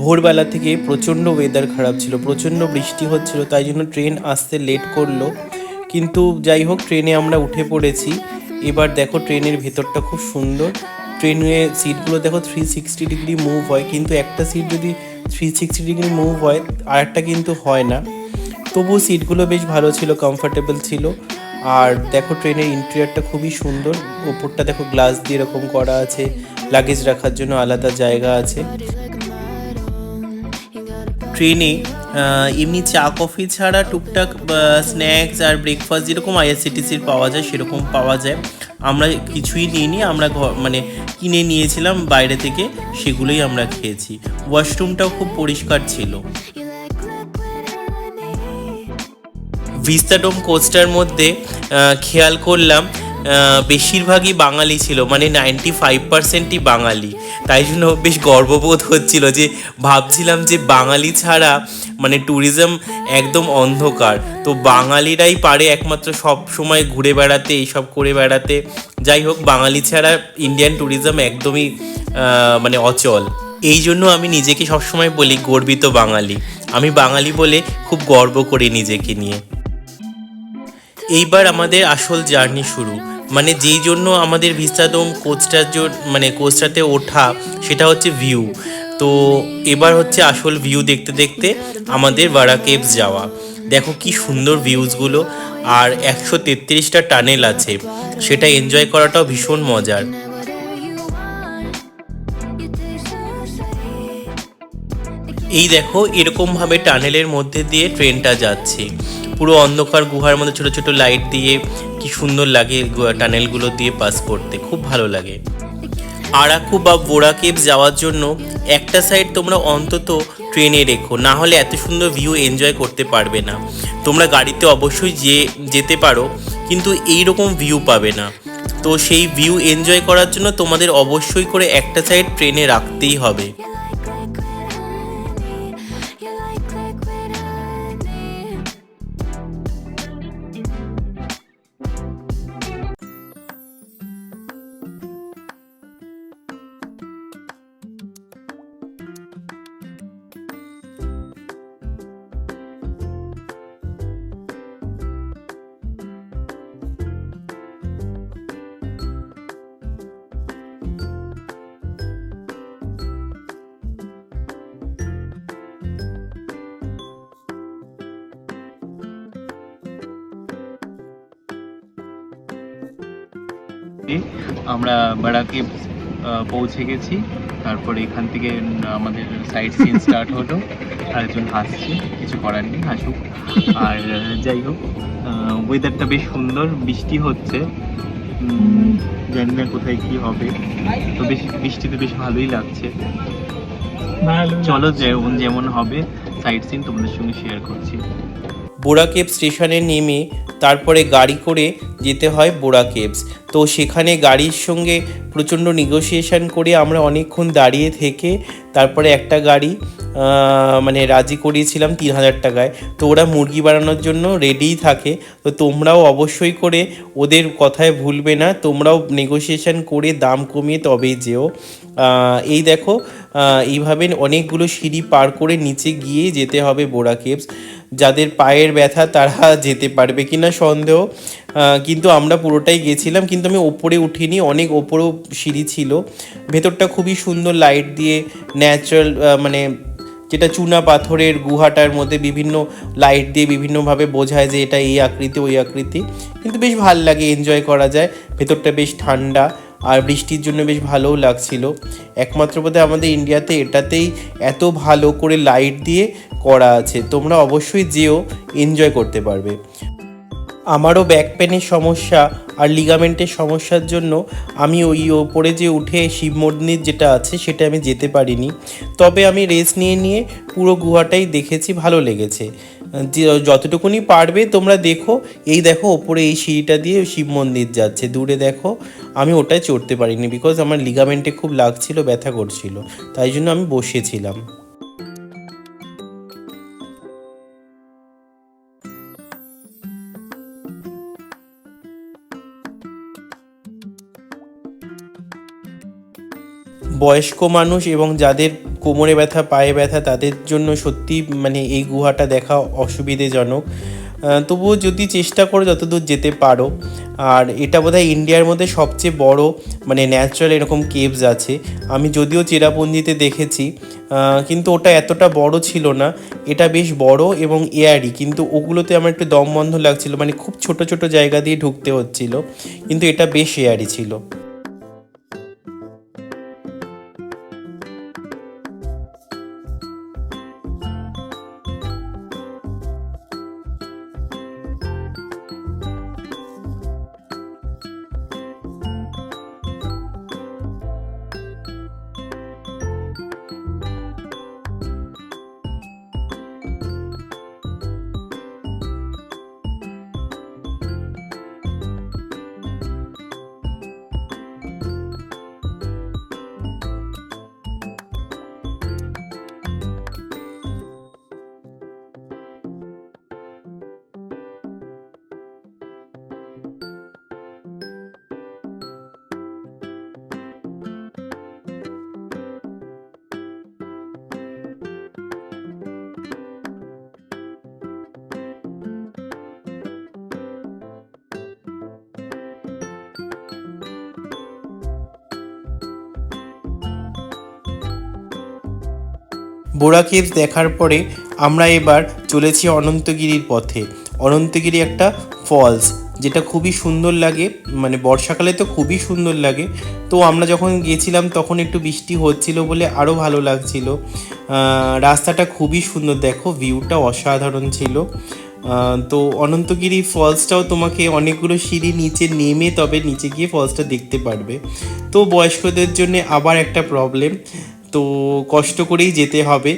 ভোরবেলা থেকে প্রচণ্ড ওয়েদার খারাপ ছিল, প্রচণ্ড বৃষ্টি হচ্ছিল, তাই জন্য ট্রেন আসতে লেট করলো। কিন্তু যাই হোক, ট্রেনে আমরা উঠে পড়েছি। এবার দেখো ট্রেনের ভেতরটা খুব সুন্দর। ট্রেনের সিটগুলো দেখো 360 ডিগ্রি মুভ হয়, কিন্তু একটা সিট যদি 360 ডিগ্রি মুভ হয় আর একটা কিন্তু হয় না। তবুও সিটগুলো বেশ ভালো ছিল, কমফোর্টেবল ছিল। আর দেখো ট্রেনের ইন্টেরিয়রটা খুবই সুন্দর। ওপরটা দেখো গ্লাস দিয়ে এরকম করা আছে, লাগেজ রাখার জন্য আলাদা জায়গা আছে। ট্রেনে এমনি চা কফি ছাড়া টুকটাক স্ন্যাক্স আর ব্রেকফাস্ট যেরকম আইআরসিটিসির পাওয়া যায় সেরকম পাওয়া যায়। আমরা কিছুই নিইনি, আমরা মানে কিনে নিয়েছিলাম বাইরে থেকে, সেগুলোই আমরা খেয়েছি। ওয়াশরুমটাও খুব পরিষ্কার ছিল। ভিস্তাডোম কোচটার মধ্যে খেয়াল করলাম বেশিরভাগই বাঙালি ছিল, মানে 95%ই বাঙালি। তাই জন্য বেশ গর্ববোধ হচ্ছিল, যে ভাবছিলাম যে বাঙালি ছাড়া মানে ট্যুরিজম একদম অন্ধকার। তো বাঙালিরাই পারে একমাত্র সব সময় ঘুরে বেড়াতে, এইসব করে বেড়াতে। যাই হোক, বাঙালি ছাড়া ইন্ডিয়ান ট্যুরিজম একদমই মানে অচল। এই জন্য আমি নিজেকে সবসময় বলি গর্বিত বাঙালি। আমি বাঙালি বলে খুব গর্ব করি নিজেকে নিয়ে। এইবার আমাদের আসল জার্নি শুরু, মানে যেই জন্য আমাদের ভিস্তাডোম কোচটার মানে কোচটাতে ওঠা, সেটা হচ্ছে ভিউ। তো এবার হচ্ছে আসল ভিউ দেখতে দেখতে আমাদের বারা কেভস যাওয়া। দেখো কি সুন্দর ভিউজগুলো, আর 133টা টানেল আছে, সেটা এনজয় করাটাও ভীষণ মজার। এই দেখো এরকমভাবে টানেলের মধ্যে দিয়ে ট্রেনটা যাচ্ছে, পুরো অন্ধকার গুহার মধ্যে ছোট ছোট লাইট দিয়ে। কি সুন্দর লাগে টানেলগুলো দিয়ে পাস করতে, খুব ভালো লাগে। আরাকু বা বোরা কেভস যাওয়ার জন্য একটা সাইড তোমরা অন্তত ট্রেনে রেখো, না হলে এত সুন্দর ভিউ এনজয় করতে পারবে না। তোমরা গাড়িতে অবশ্যই যেতে পারো, কিন্তু এই রকম ভিউ পাবে না। তো সেই ভিউ এনজয় করার জন্য তোমাদের অবশ্যই করে একটা সাইড ট্রেনে রাখতেই হবে। আমরা বারাকে পৌঁছে গেছি। তারপরে এখান থেকে আমাদের সাইট সিন স্টার্ট হলো। আরেকজন হাসছে, কিছু করার নেই, হাসুক। আর যাই হোক, ওয়েদারটা বেশ সুন্দর, বৃষ্টি হচ্ছে, জানি না কোথায় কি হবে। তো বেশ বৃষ্টিতে বেশ ভালোই লাগছে। চলো যেমন যেমন হবে সাইট সিন তোমাদের সঙ্গে শেয়ার করছি। বোরা কেভস স্টেশনে নেমে তারপরে গাড়ি করে যেতে হয় বোরা কেভস। তো সেখানে গাড়ির সঙ্গে প্রচণ্ড নেগোসিয়েশন করে আমরা অনেকক্ষণ দাঁড়িয়ে থেকে তারপরে একটা গাড়ি মানে রাজি করিয়েছিলাম 3000 টাকায়। তো ওরা মুরগি বানানোর জন্য রেডিই থাকে। তো তোমরাও অবশ্যই করে ওদের কথায় ভুলবে না, তোমরাও নেগোসিয়েশন করে দাম কমিয়ে তবেই যেও। এই দেখো এইভাবে অনেকগুলো সিঁড়ি পার করে নিচে গিয়ে যেতে হবে বোরা কেভস। যাদের পায়ের ব্যথা তারা যেতে পারবে কি না সন্দেহ, কিন্তু আমরা পুরোটাই গেছিলাম। কিন্তু আমি ওপরে উঠিনি, অনেক ওপরেও সিঁড়ি ছিল। ভেতরটা খুবই সুন্দর, লাইট দিয়ে ন্যাচারাল, মানে যেটা চুনা পাথরের গুহাটার মধ্যে বিভিন্ন লাইট দিয়ে বিভিন্নভাবে বোঝায় যে এটা এই আকৃতি ওই আকৃতি, কিন্তু বেশ ভাল লাগে, এনজয় করা যায়। ভেতরটা বেশ ঠান্ডা, আর বৃষ্টির জন্য বেশ ভালোও লাগছিল। একমাত্র বোধহয় আমাদের ইন্ডিয়াতে এটাতেই এত ভালো করে লাইট দিয়ে করা আছে। তোমরা অবশ্যই যেও, এনজয় করতে পারবে। আমারও ব্যাক পেনের সমস্যা আর লিগামেন্টের সমস্যার জন্য আমি ওই ওপরে যে উঠে শিব মন্দির যেটা আছে সেটা আমি যেতে পারিনি। তবে আমি রেস্ট নিয়ে নিয়ে পুরো গুহাটাই দেখেছি, ভালো লেগেছে। যে যতটুকুনি পারবে তোমরা দেখো। এই দেখো ওপরে এই সিঁড়িটা দিয়ে শিব মন্দির যাচ্ছে, দূরে দেখো। আমি ওটায় চড়তে পারিনি, বিকজ আমার লিগামেন্টে খুব লাগছিল, ব্যথা করছিল, তাই জন্য আমি বসেছিলাম। বয়স্ক মানুষ এবং যাদের কোমরে ব্যথা, পায়ে ব্যথা তাদের জন্য সত্যি মানে এই গুহাটা দেখা অসুবিধেজনক। তবুও যদি চেষ্টা করো যতদূর যেতে পারো। আর এটা বোধহয় ইন্ডিয়ার মধ্যে সবচেয়ে বড় মানে ন্যাচারাল এরকম কেভস আছে। আমি যদিও চেরাপুঞ্জিতে দেখেছি, কিন্তু ওটা এতটা বড় ছিল না। এটা বেশ বড় এবং এয়ারি, কিন্তু ওগুলোতে আমার একটু দম বন্ধ লাগছিল, মানে খুব ছোট ছোট জায়গা দিয়ে ঢুকতে হচ্ছিল, কিন্তু এটা বেশ এয়ারি ছিল। বোরা কেভস দেখার পরে আমরা এবার চলেছি অনন্তগিরির পথে। অনন্তগিরি একটা ফলস, যেটা খুবই সুন্দর লাগে, মানে বর্ষাকালে তো খুবই সুন্দর লাগে। তো আমরা যখন গিয়েছিলাম তখন একটু বৃষ্টি হচ্ছিল বলে আরও ভালো লাগছিল। রাস্তাটা খুবই সুন্দর, দেখো ভিউটা অসাধারণ ছিল। তো অনন্তগিরি ফলসটাও তোমাকে অনেকগুলো সিঁড়ি নিচে নেমে তবে নিচে গিয়ে ফলসটা দেখতে পারবে। তো বয়স্কদের জন্য আবার একটা প্রবলেম, তো কষ্ট করেই যেতে হবে।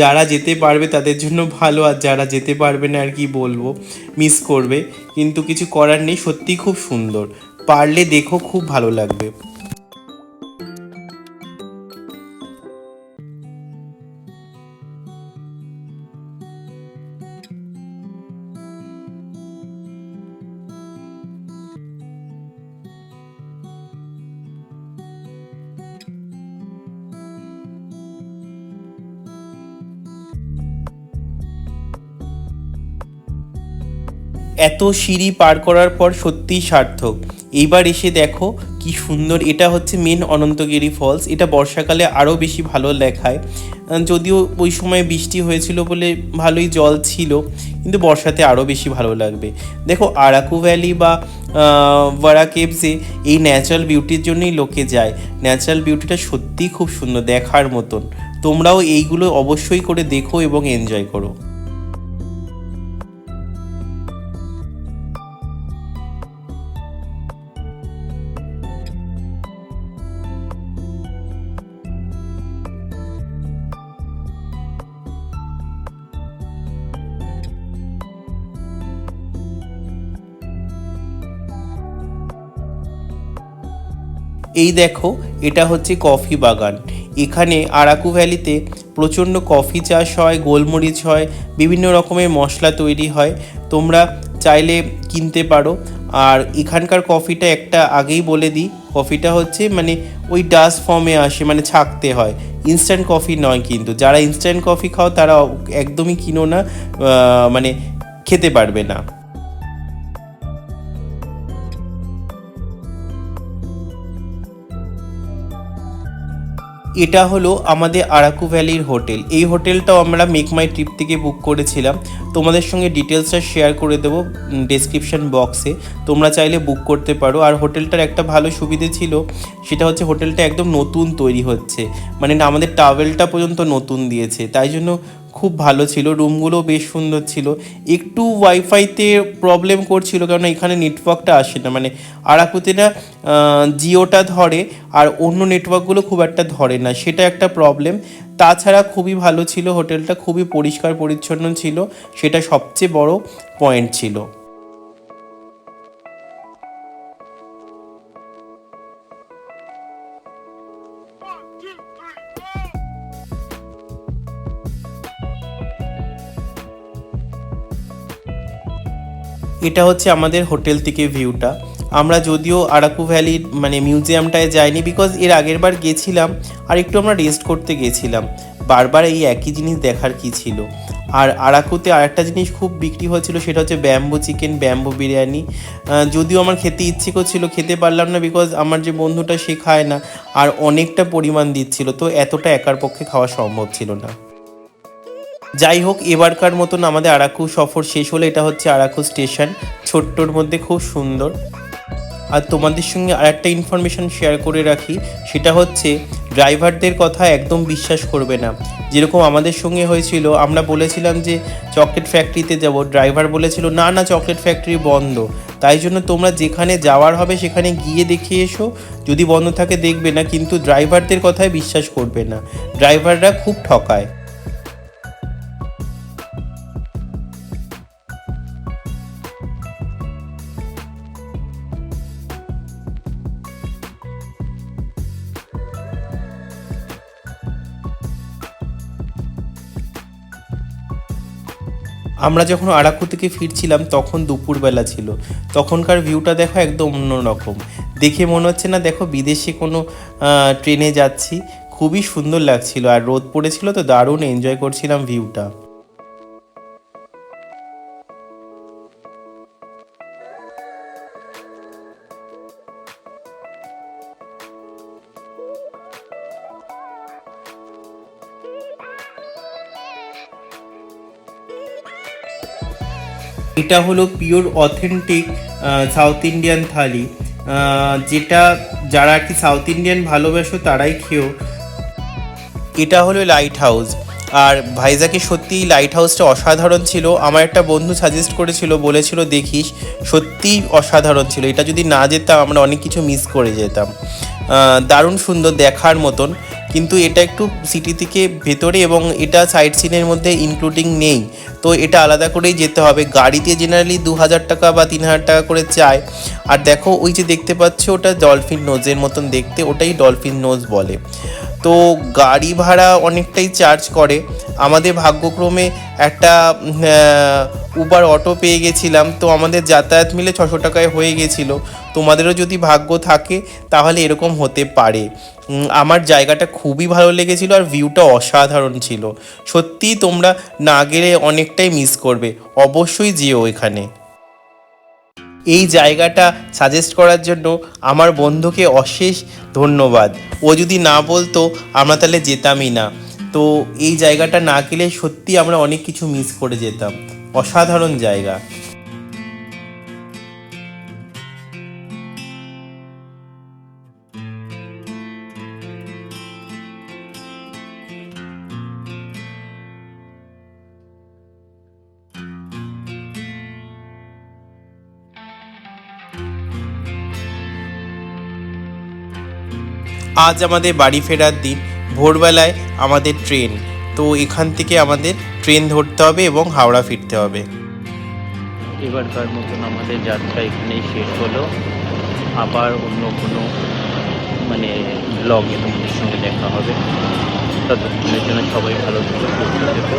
যারা যেতে পারবে তাদের জন্য ভালো, আর যারা যেতে পারবে না আর কি বলবো, মিস করবে, কিন্তু কিছু করার নেই। সত্যি খুব সুন্দর, পারলে দেখো, খুব ভালো লাগবে। এত সিঁড়ি পার করার পর সত্যিই সার্থক। এইবার এসে দেখো কি সুন্দর, এটা হচ্ছে মেন অনন্তগিরি ফলস। এটা বর্ষাকালে আরও বেশি ভালো দেখায়, যদিও ওই সময় বৃষ্টি হয়েছিল বলে ভালোই জল ছিল, কিন্তু বর্ষাতে আরও বেশি ভালো লাগবে। দেখো আরাকু ভ্যালি বা ভারা কেভসে এই ন্যাচারাল বিউটির জন্যই লোকে যায়। ন্যাচারাল বিউটিটা সত্যিই খুব সুন্দর, দেখার মতন। তোমরাও এইগুলো অবশ্যই করে দেখো এবং এনজয় করো। এই দেখো, এটা হচ্ছে কফি বাগান। এখানে আরাকু ভ্যালিতে প্রচণ্ড কফি চাষ হয়, গোলমরিচ হয়, বিভিন্ন রকমের মশলা তৈরি হয়। তোমরা চাইলে কিনতে পারো। আর এখানকার কফিটা একটা আগেই বলে দিই, কফিটা হচ্ছে মানে ওই ডাস্ট ফর্মে আসে, মানে ছাঁকতে হয়, ইনস্ট্যান্ট কফি নয়। কিন্তু যারা ইনস্ট্যান্ট কফি খাও তারা একদমই কিনো না, মানে খেতে পারবে না। এটা হলো আমাদের আরাকু ভ্যালির হোটেল। এই হোটেলটাও আমরা মেক মাই ট্রিপ থেকে বুক করেছিলাম। তোমাদের সঙ্গে ডিটেলসটা শেয়ার করে দেবো ডেসক্রিপশন বক্সে, তোমরা চাইলে বুক করতে পারো। আর হোটেলটার একটা ভালো সুবিধে ছিল, সেটা হচ্ছে হোটেলটা একদম নতুন তৈরি হচ্ছে, মানে আমাদের ট্রাভেলটা পর্যন্ত নতুন দিয়েছে, তাই জন্য খুব ভালো ছিল। রুমগুলো বেশ সুন্দর ছিল। একটু ওয়াইফাইতে প্রবলেম করছিল, কারণ এখানে নেটওয়ার্কটা আসে না, মানে আরাকুতে না জিওটা ধরে আর অন্য নেটওয়ার্কগুলো খুব একটা ধরে না, সেটা একটা প্রবলেম। তাছাড়া খুবই ভালো ছিল হোটেলটা, খুবই পরিষ্কার পরিচ্ছন্ন ছিল, সেটা সবচেয়ে বড় পয়েন্ট ছিল। এটা হচ্ছে আমাদের হোটেল থেকে ভিউটা। আমরা যদিও আরাকু ভ্যালির মানে মিউজিয়ামটায় যাইনি, বিকজ এর আগের বার গেছিলাম আর একটু আমরা রেস্ট করতে গেছিলাম, বারবার এই একই জিনিস দেখার কি ছিল। আর আরাকুতে আরেকটা জিনিস খুব বিক্রি হচ্ছিল, সেটা হচ্ছে ব্যাম্বো চিকেন, ব্যাম্বো বিরিয়ানি। যদিও আমার খেতে ইচ্ছে করছিল, খেতে পারলাম না, বিকজ আমার যে বন্ধুটা সে খায় না আর অনেকটা পরিমাণ দিচ্ছিল, তো এতটা একার পক্ষে খাওয়া সম্ভব ছিল না। যাই হোক, এবারকার মতন আমাদের আরাকু সফর শেষ হলো। এটা হচ্ছে আরাকু স্টেশন, ছোট্টর মধ্যে খুব সুন্দর। আর তোমাদের সঙ্গে আরেকটা ইনফরমেশন শেয়ার করে রাখি, সেটা হচ্ছে ড্রাইভারদের কথা একদম বিশ্বাস করবে না। যেরকম আমাদের সঙ্গে হয়েছিল, আমরা বলেছিলাম যে চকলেট ফ্যাক্টরিতে যাব, ড্রাইভার বলেছিল না না চকলেট ফ্যাক্টরি বন্ধ। তাই জন্য তোমরা যেখানে যাওয়ার হবে সেখানে গিয়ে দেখে এসো, যদি বন্ধ থাকে দেখবে না, কিন্তু ড্রাইভারদের কথায় বিশ্বাস করবে না, ড্রাইভাররা খুব ঠকায়। আমরা যখন আরাকু থেকে ফিরছিলাম তখন দুপুরবেলা ছিল, তখনকার ভিউটা দেখো একদম অন্যরকম। দেখে মনে হচ্ছে না দেখো বিদেশে কোনো ট্রেনে যাচ্ছি, খুবই সুন্দর লাগছিল। আর রোদ পড়েছিল তো দারুণ এনজয় করছিলাম ভিউটা। এটা হলো পিওর অথেন্টিক সাউথ ইন্ডিয়ান থালি, যেটা যারা আর কি সাউথ ইন্ডিয়ান ভালোবাসো তারাই খেও। এটা হলো লাইট হাউস, আর ভাইজাকে সত্যিই লাইট হাউসটা অসাধারণ ছিল। আমার একটা বন্ধু সাজেস্ট করেছিল, বলেছিল দেখিস, সত্যিই অসাধারণ ছিল। এটা যদি না যেতাম আমরা অনেক কিছু মিস করে যেতাম। দারুণ সুন্দর দেখার মতন, কিন্তু এটা একটু সিটি থেকে ভেতরে এবং এটা সাইট সিনের মধ্যে ইনক্লুডিং নেই, তো এটা আলাদা করেই যেতে হবে। গাড়িতে জেনারেলি 2000 টাকা বা 3000 টাকা করে চায়। আর দেখো ওই যে দেখতে পাচ্ছ ওটা ডলফিন নোজের মতন দেখতে, ওটাই ডলফিন নোজ বলে। তো গাড়ি ভাড়া অনেকটাই চার্জ করে। আমাদের ভাগ্যক্রমে একটা উবার অটো পেয়ে গেছিলাম, তো আমাদের যাতায়াত মিলে 600 টাকায় হয়ে গেছিলো। তোমাদেরও যদি ভাগ্য থাকে তাহলে এরকম হতে পারে। আমার জায়গাটা খুবই ভালো লেগেছিলো আর ভিউটা অসাধারণ ছিল। সত্যিই তোমরা না গেলে অনেকটাই মিস করবে, অবশ্যই যেও এখানে। এই জায়গাটা সাজেস্ট করার জন্য আমার বন্ধুকে অশেষ ধন্যবাদ। ও যদি না বলতো আমরা তাহলে যেতামই না। তো এই জায়গাটা না গেলে সত্যি আমরা অনেক কিছু মিস করে যেতাম। অসাধারণ জায়গা। আজ আমাদের বাড়ি ফেরার দিন, ভোরবেলায় আমাদের ট্রেন, তো এখান থেকে আমাদের ট্রেন ধরতে হবে এবং হাওড়া ফিরতে হবে। এবারকার মতন আমাদের যাত্রা এখানেই শেষ হলো। আবার অন্য কোনো মানে ব্লগে তোমাদের সঙ্গে দেখা হবে। ততক্ষণের জন্য সবাই ভালো থেকো, সুস্থ থেকো।